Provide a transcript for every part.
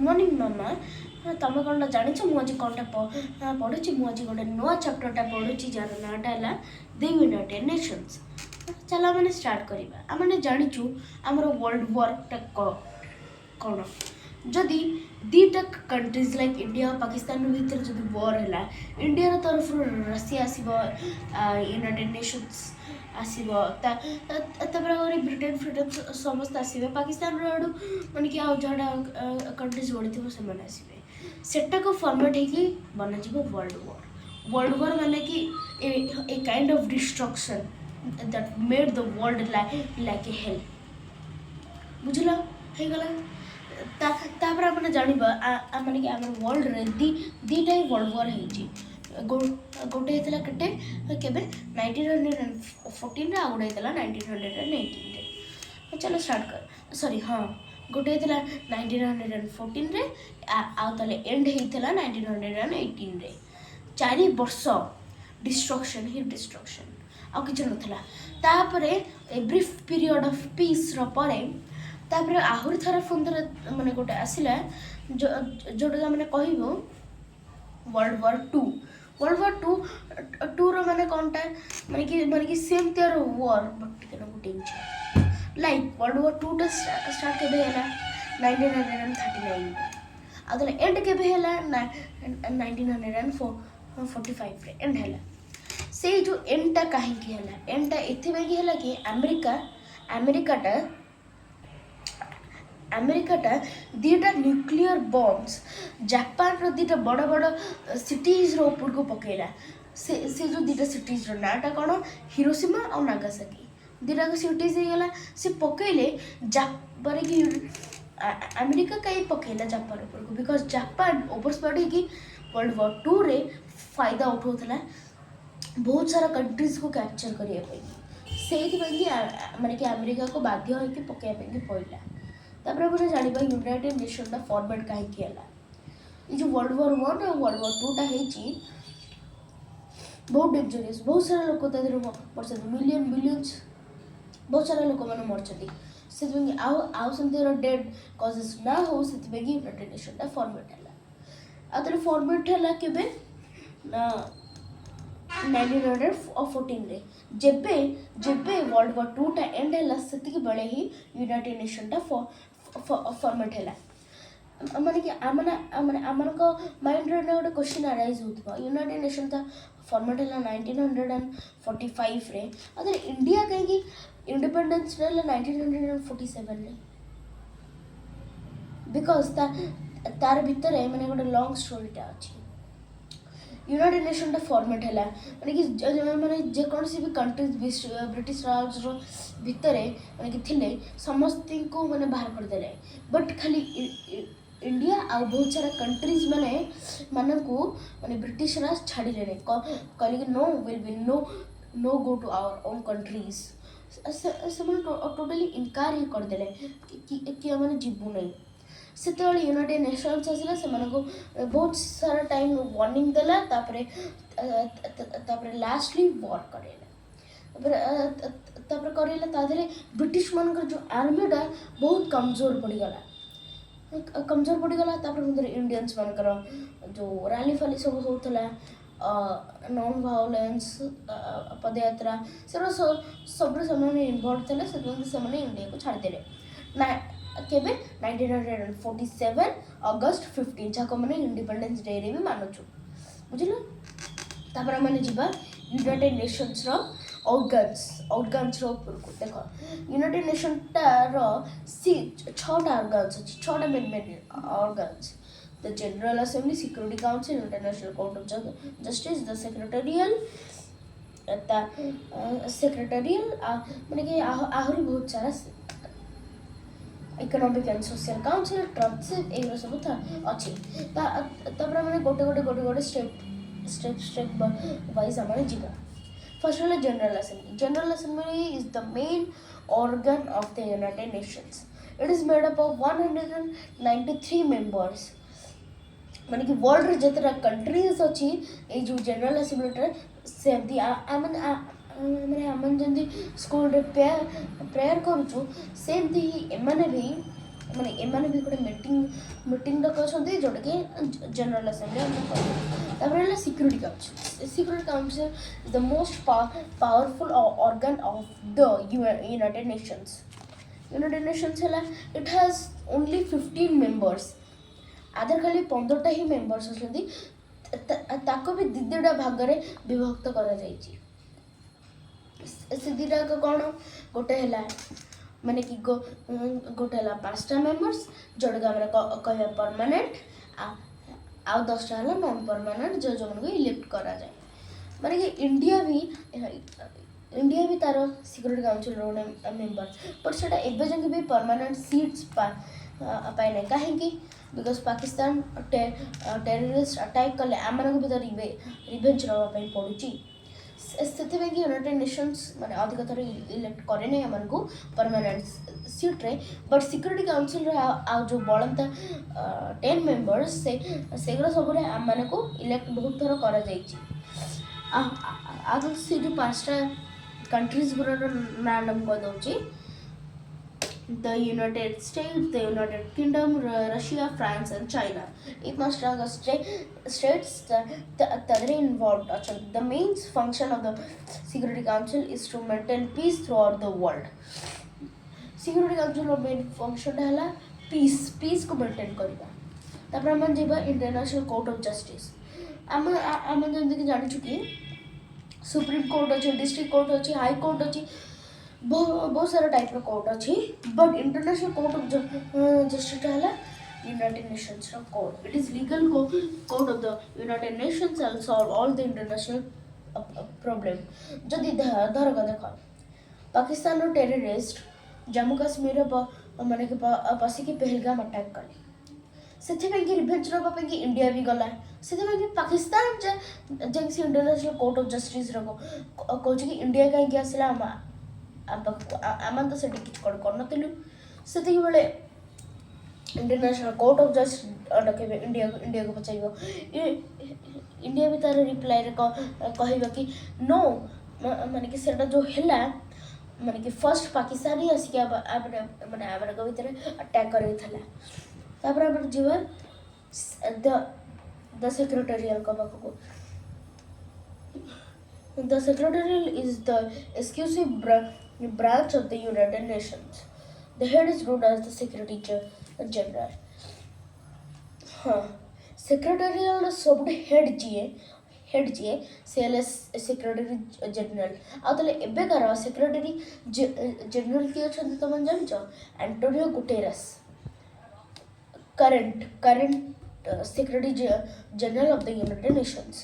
Morning मामा। तुम कौन जान मुझे कौन पढ़ुची मुझे गोटे नुआ चैप्टरटा पढ़ुची जार नाटा है द यूनाइटेड नेशंस। चलो मैंने स्टार्ट करवा आम जाचु आमर वर्ल्ड वार कौन जदि दीटा कंट्रीज लाइक इंडिया और पाकिस्तान भितर जो वॉर है इंडिया तरफ रशिया आसब यूनाइटेड नेशंस आसब ब्रिटेन फ्रिटेन समस्त आसबे पाकिस्तान आड़ू मन कि जहाँ कंट्रीज बढ़ी से आसबे सेटा को फॉर्मेट होगी बनाजी वर्ल्ड वॉर माने कि a kind of destruction that made the world like a hello बुझल हो गला तापर आपने जानवा माने कि आम वर्ल्ड रे दीटा ही वर्ल्ड वॉर गोटे होता केटे केबे 1914 आ गोटे होता 1918 चलो स्टार्ट कर सॉरी हाँ गोटे होता 1914 रे आउे एंड होता 1918 रे 4 वर्ष डिस्ट्रक्शन ही डिस्ट्रक्शन आ कि नाला तापर a brief period of peace रे तापर आहरी थर फोन माने गोटे आसला जोटा मैंने कहबू वर्ल्ड वार टू माने कौनटा माने कि सेम तेर वॉर बट गोटे लाइक वर्ल्ड वार टू टा स्टार्ट के 1939 आदले एंड के 1945 रे एंड है से जो एंडटा कहीं एंडटा एथि कि अमेरिकाटा दीटा न्यूक्लियर बॉम्ब्स जापान रो दीटा बड़ बड़ सिटीज रो ऊपर को पकेला से जो दीटा सिटीज रो नाटा कौन हिरोशिमा और नागासाकी दीटा सिटीज गला से पकेले पर कि अमेरिका कहीं पकेला जापान ऊपर को बिकॉज जापान ओवरस्पीड कि वर्ल्ड वॉर टू रे फायदा उठाऊला बहुत सारा कंट्रीज को कैप्चर करने से माने कि अमेरिका को बाध्य होकर पकड़ापी पड़ा तापर मैंने जानवा यूनाइटेड नेशन का फॉर्मेट कहीं ये जो वर्ल्ड वॉर 1 और वर्ल्ड वॉर 2 टा बहुत डेंजरियस बहुत सारा लोग मर मिलियन बिलियंस बहुत सारा लोक मैंने मरती से डेड कजेस ना हो से यूनाइटेड नेशन का फॉर्मेट है आते फॉर्मेट है केबे 1914 रे जेबे वर्ल्ड वॉर 2 टा एंड है से बेले ही यूनाइटेड नेशन टा फॉर्मेट है माने कि आम माइंड रे गोटे क्वेश्चन अराइज होता यूनाइटेड नेशन का फॉर्मेट है 1945 रे अगर इंडिया कहीं इंडिपेंडेंस रहा 1947 रे बिकॉज तार भितर माने गोटे लॉन्ग स्टोरीटा अच्छी यूनाइटेड नेशन टा फॉर्मेट है माने कि माने जेकोसी भी कंट्रीज ब्रिटिश राज भितर माने कि थिले समस्त को माने बाहर कर देले बट खाली इंडिया आ बहुत सारा कंट्रीज माने को माने ब्रिटिश राज छाड़ी लेने कहले कि no will be no go to our own countries से टोटली इनकार ही कर देले कि माने जीवू नहीं से यूनाइटेड नेशंस आसला से बहुत सारा टाइम वार्निंग देला तापरे लास्टली वॉर करेला तापरे ब्रिटिश मानकर जो आर्मीटा बहुत कमजोर पड़गला तापर इंडियंस मानकर जो रैली फाली सब होता नॉन वायलेंस पदयात्रा सब इनवॉल्व थे से इंडिया को छाड़देले ना केबे 1947 अगस्त 15 जहाँ मैंने इंडिपेंडेंस डे रे भी मानुचु बुझल तापर मैंने जीवा यूनाइटेड नेशंस रो ऑर्गन्स रो ऊपर को देख यूनाइटेड नेशन रो 6टा ऑर्गन्स अच्छी 6टा main organs the General Assembly Security Council International Court of Justice the secretarial माने कि आहरी बहुत सारा Economic and Social Council trust एगुरा सब अच्छी मैंने गोटे स्टेप वाइज आम जीवा फर्स्ट है general assembly is the main organ of the United Nations it is made up of 193 members माने कि वर्ल्ड रे जतरा कंट्रीज अच्छी ये जो जनरल असेंबली सेमती मैंने आम जमी स्कूल प्रेयर करुचु सेमती ही एमाने भी ମାନେ ଏମାନେ ବି ଗୋଟେ ମିଟିଂ ଡକାଉଛନ୍ତି ଯେଉଁଟାକି ଜେନେରାଲ ଆସେମ୍ବଲି ଆମେ କହିବୁ। ତାପରେ ହେଲା security council. Security council is the most powerful organ of the United nation's. United nation's ହେଲା ଇଟ୍ ହାଜ୍ ଓନ୍ଲି 15 ମେମ୍ବର୍ସ। ଆଧାର ଖାଲି 15ଟା ହିଁ ମେମ୍ବର୍ସ ଅଛନ୍ତି। ତାକୁ ବି ଦୁଇଟା ଭାଗରେ ବିଭକ୍ତ କରାଯାଇଛି। ସେ ଦୁଇଟା କ'ଣ, ଗୋଟେ ହେଲା ମାନେ କି ଗୋଟେ ହେଲା 5ଟା ମେମ୍ବର୍ସ ଯେଉଁଟାକି ଆମେ କହିବା ପରମାନେଣ୍ଟ, ଆଉ 10ଟା ହେଲା ନନ୍ ପରମାନେଣ୍ଟ ଯେଉଁମାନଙ୍କୁ ଇଲେକ୍ଟ କରାଯାଏ। ମାନେ କି ଇଣ୍ଡିଆ ବି ତାର ସିକ୍ୟୁରିଟି କାଉନସିଲ୍ର ଗୋଟେ ମେମ୍ବର, ବଟ୍ ସେଇଟା ଏବେ ଯାକେ ବି ପରମାନେଣ୍ଟ ସିଟ୍ସ ପାଇନାହିଁ। କାହିଁକି? ବିକଜ ପାକିସ୍ତାନ ଟେରରିଷ୍ଟ ଆଟାକ୍ କଲେ ଆମମାନଙ୍କୁ ବି ତ ରିଭେଞ୍ଜ ନେବା ପାଇଁ ପଡ଼ୁଛି। ସେଥିପାଇଁ କି ୟୁନାଇଟେଡ୍ ନେସନ୍ସ ମାନେ ଅଧିକ ଥର ଇଲେକ୍ଟ କରେନି ଆମମାନଙ୍କୁ ପରମାନେଣ୍ଟ ସିଟ୍ରେ। ବଟ୍ ସିକ୍ୟୁରିଟି କାଉନସିଲ୍ର ଆଉ ଯେଉଁ ବଳନ୍ତା 10 ମେମ୍ବର୍ସ ସେଗୁଡ଼ା ସବୁରେ ଆମମାନଙ୍କୁ ଇଲେକ୍ଟ ବହୁତ ଥର କରାଯାଇଛି। ଆଉ ସେ ଯେଉଁ 5ଟା କଣ୍ଟ୍ରିଜ୍ ଗୁଡ଼ାର ନାଁ ମୁଁ କହିଦେଉଛି। The United States, the United Kingdom, Russia, France and China. ये 5टा states that involved ଅଛନ୍ତି। The main function of the Security Council is to maintain peace throughout the world. Security Council ର main function ହେଲା peace को maintain କରିବା। ତାପରେ ଆମେ ଯିବା International Court of Justice। ଆମେ ଯେମିତିକି ଜାଣିଛୁ କି ସୁପ୍ରିମ କୋର୍ଟ ଅଛି, ଡିଷ୍ଟ୍ରିକ୍ଟ କୋର୍ଟ ଅଛି, ହାଇ କୋର୍ଟ ଅଛି, बहुत सारा टाइप रो कोर्ट अच्छी। But International Court of Justice है यूनाइटेड नेशंस रो court. It is legal court of the United Nations and solve all the international problem. जदि धर का देख पाकिस्तान रो टेररिस्ट जम्मू काश्मीर माने कि पसिकी पहलगाम अटैक कले, ସେଥିପାଇଁ କି ରିଭେଞ୍ଜ ନେବା ପାଇଁ କି ଇଣ୍ଡିଆ ବି ଗଲା। ସେଥିପାଇଁ କି ପାକିସ୍ତାନ ଯାଇକି ସେ ଇଣ୍ଟରନ୍ୟାସନାଲ କୋର୍ଟ ଅଫ୍ ଜଷ୍ଟିସ୍ର କହୁଛି କି ଇଣ୍ଡିଆ କାହିଁକି ଆସିଲା, ଆମେ ତ ସେଠି କିଛି କ'ଣ କରିନଥିଲୁ। ସେତିକିବେଳେ ଇଣ୍ଟରନ୍ୟାସନାଲ କୋର୍ଟ ଅଫ୍ ଜଷ୍ଟିସ୍ ଡକେଇବେ ଇଣ୍ଡିଆକୁ ପଚାରିବ। ଇଣ୍ଡିଆ ବି ତାର ରିପ୍ଲାଏରେ କହିବ କି ନୋ, ମାନେ କି ସେଟା ଯେଉଁ ହେଲା ମାନେ କି ଫର୍ଷ୍ଟ ପାକିସ୍ତାନ ହିଁ ଆସିକି ମାନେ ଆମମାନଙ୍କ ଭିତରେ ଆଟାକ୍ କରିଥିଲା। ତାପରେ ଆମେ ଯିବା ଦ ସେକ୍ରେଟାରିଆଲ ପାଖକୁ। The Secretariat is the exclusive branch of the United Nations. The head is known as the Secretary General. Secretariat ସବୁଠୁ ହେଡ୍ ଯିଏ ସେ ହେଲେ ସେକ୍ରେଟାରୀ ଜେନେରାଲ। ଆଉ ତାହେଲେ ଏବେକାର ସେକ୍ରେଟାରୀ ଜେନେରାଲ କିଏ ଅଛନ୍ତି ତମେ ଜାଣିଛ? Antonio Guterres, current Secretary General of the United Nations.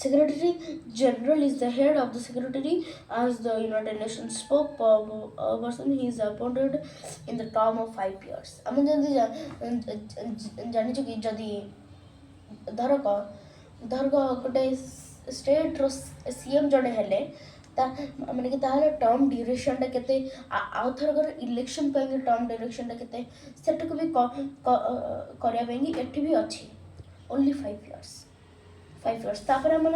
Secretary General is the head of the secretary as the United Nations spokesperson. He is appointed in the term of 5 years. ଆମେ ଯେମିତି ଜାଣିଛୁ କି ଯଦି ଧର ଗୋଟେ ଷ୍ଟେଟ୍ର CM ଜଣେ ହେଲେ ମାନେ କି ତାହେଲେ ଟର୍ମ ଡ୍ୟୁରେସନ୍ଟା କେତେ, ଆଉ ଥରକର ଇଲେକ୍ସନ୍ ପାଇଁକି ଟର୍ମ ଡ୍ୟୁରେସନ୍ଟା କେତେ, ସେଟାକୁ ବି କରିବା ପାଇଁକି ଏଠି ବି ଅଛି ଓନ୍ଲି 5 years। ତାପରେ ଆମେ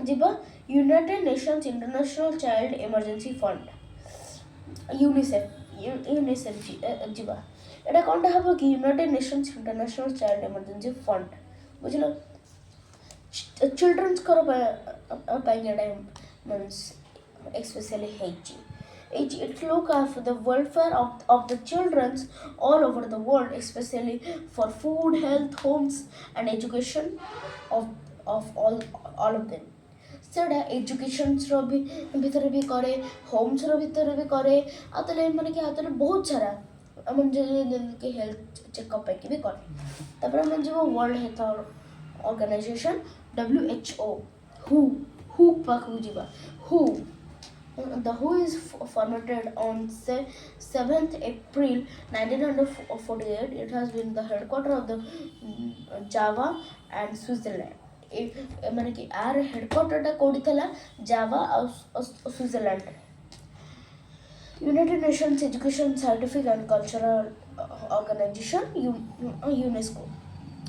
ଯିବା United nation's international child emergency fund UNICEF ଯିବା। ଏଇଟା କ'ଣଟା ହେବ କି United nation's international child emergency fund, ବୁଝିଲ? ଚିଲଡ୍ରେନ୍ସଙ୍କର ପାଇଁ ଏଇଟା ମିନ୍ସ especially ହେଇଛି। It look after the welfare of the children all over the world, especially for food, health, homes and education of all of them. ସେଟା ଏଜୁକେସନ୍ସର ବି ଭିତରେ ବି କରେ, ହୋମ୍ସର ଭିତରେ ବି କରେ, ଆଉ ତାହେଲେ ମାନେ କି ଆଉ ତାହେଲେ ବହୁତ ସାରା ଆମେ ଯେମିତିକି ହେଲ୍ଥ ଚେକଅପ୍ ପାଇଁକି ବି କରେ। ତାପରେ ଆମେ ଯିବ ୱାର୍ଲଡ ହେଲ୍ଥ ଅର୍ଗାନାଇଜେସନ୍ WHO, ହୁ ପାଖକୁ ଯିବା। The WHO is formed on 7th April 1948. It has been the headquarters of the Java and Switzerland. ମାନେ କି ଆର ହେଡକ୍ୱାର୍ଟରଟା କେଉଁଠି ଥିଲା? ଜାଭା ଆଉ Switzerland. United nation's education scientific and cultural organisation UNESCO.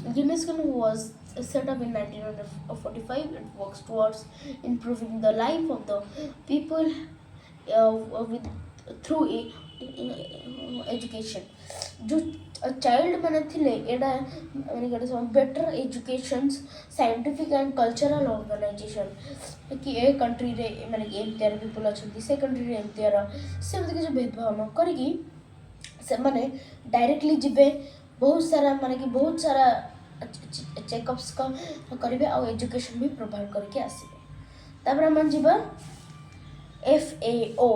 UNESCO was set up in 1945. It works towards improving the life of the people through education जो child मैंने थिले एडा माने गटे सब better education scientific and cultural organisation कि ए country रे माने कि एमतीआर पीपल अछंती से कंट्री रे एमतीआर से मतलब कि भेदभाव न करिकी से माने डायरेक्टली जिबे बहुत सारा माने कि बहुत सारा चेकअप्स का करिवे आ एजुकेशन भी प्रोवाइड करके आसीबे तापर मन जिबा FAO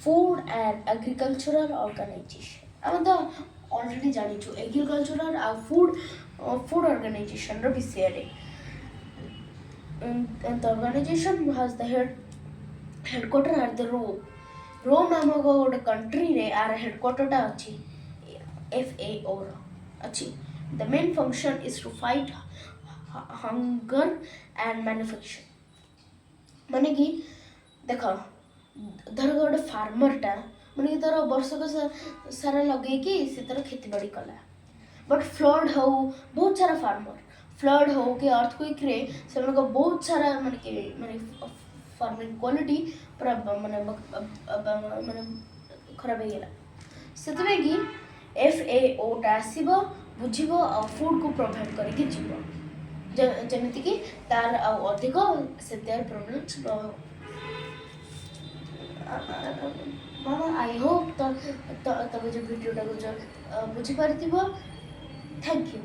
food and agricultural organisation आम तो ऑलरेडी जानिछु एग्रीकल्चरल आ फूड ऑर्गेनाइजेशन रो विषय रे the organization has the headquarter at the Rome नामक गोटे कंट्री रे आर हेडक्वार्टर टा अछि FAO रो अछि the main function is to fight hunger and malnutrition माने कि देखो धर गोटे फार्मर टा माने कि तार वर्षक सारा लगे कि से तार खेती बाड़ी कला बट फ्लड हो बहुत सारा फार्मर फ्लड हो कि अर्थक्वेक रे से बहुत सारा माने फार्मिंग क्वालिटी पूरा माने माने खराब हो गला से कि FAO टा आसीबो बुझिबो आ फूड को प्रोवाइड करके जीवो जेमिति कि तार आ अधिक से तार प्रॉब्लम्स मामा आई होप तो जो वीडियो टा बुझी पारथिबो थैंक यू।